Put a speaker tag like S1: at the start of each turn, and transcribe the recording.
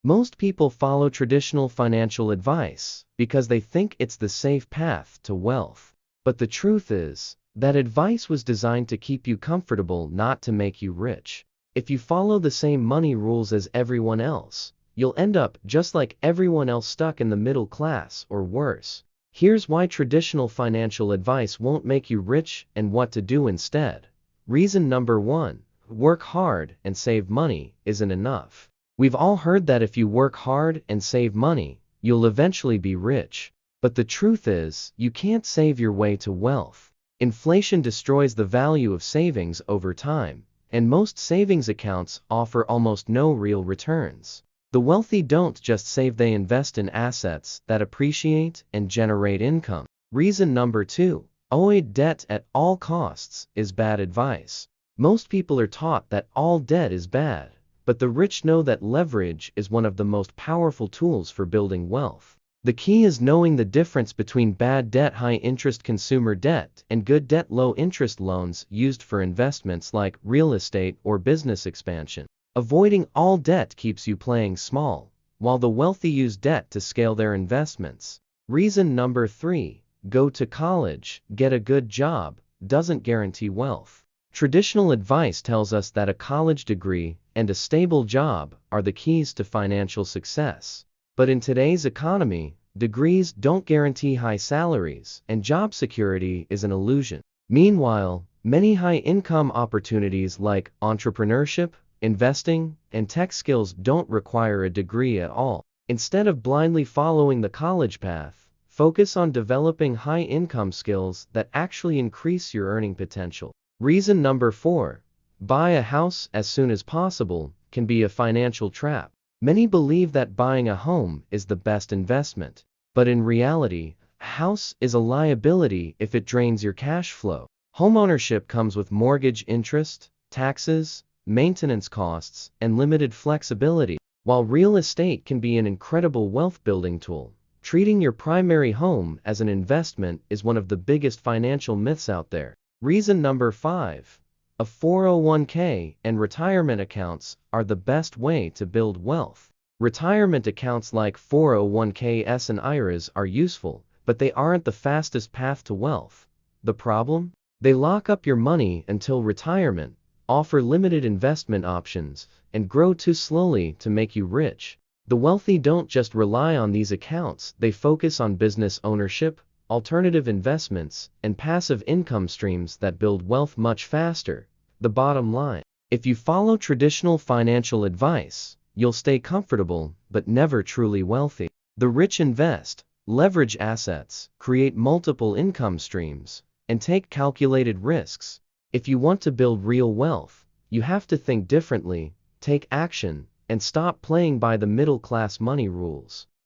S1: Most people follow traditional financial advice because they think it's the safe path to wealth. But the truth is, that advice was designed to keep you comfortable, not to make you rich. If you follow the same money rules as everyone else, you'll end up just like everyone else, stuck in the middle class or worse. Here's why traditional financial advice won't make you rich and what to do instead. Reason number 1. Work hard and save money isn't enough. We've all heard that if you work hard and save money, you'll eventually be rich. But the truth is, you can't save your way to wealth. Inflation destroys the value of savings over time, and most savings accounts offer almost no real returns. The wealthy don't just save, they invest in assets that appreciate and generate income. Reason number 2. Avoid debt at all costs is bad advice. Most people are taught that all debt is bad, but the rich know that leverage is one of the most powerful tools for building wealth. The key is knowing the difference between bad debt, high-interest consumer debt, and good debt, low-interest loans used for investments like real estate or business expansion. Avoiding all debt keeps you playing small, while the wealthy use debt to scale their investments. Reason number 3. Go to college, get a good job, doesn't guarantee wealth. Traditional advice tells us that a college degree and a stable job are the keys to financial success. But in today's economy, degrees don't guarantee high salaries, and job security is an illusion. Meanwhile, many high-income opportunities like entrepreneurship, investing, and tech skills don't require a degree at all. Instead of blindly following the college path, focus on developing high-income skills that actually increase your earning potential. Reason number 4. Buy a house as soon as possible can be a financial trap. Many believe that buying a home is the best investment, but in reality, a house is a liability if it drains your cash flow. Homeownership comes with mortgage interest, taxes, maintenance costs, and limited flexibility. While real estate can be an incredible wealth-building tool, treating your primary home as an investment is one of the biggest financial myths out there. Reason number 5. A 401k and retirement accounts are the best way to build wealth. Retirement accounts like 401ks and IRAs are useful, but they aren't the fastest path to wealth. The problem? They lock up your money until retirement, offer limited investment options, and grow too slowly to make you rich. The wealthy don't just rely on these accounts, they focus on business ownership, alternative investments, and passive income streams that build wealth much faster. The bottom line: if you follow traditional financial advice, you'll stay comfortable but never truly wealthy. The rich invest, leverage assets, create multiple income streams, and take calculated risks. If you want to build real wealth, you have to think differently, take action, and stop playing by the middle-class money rules.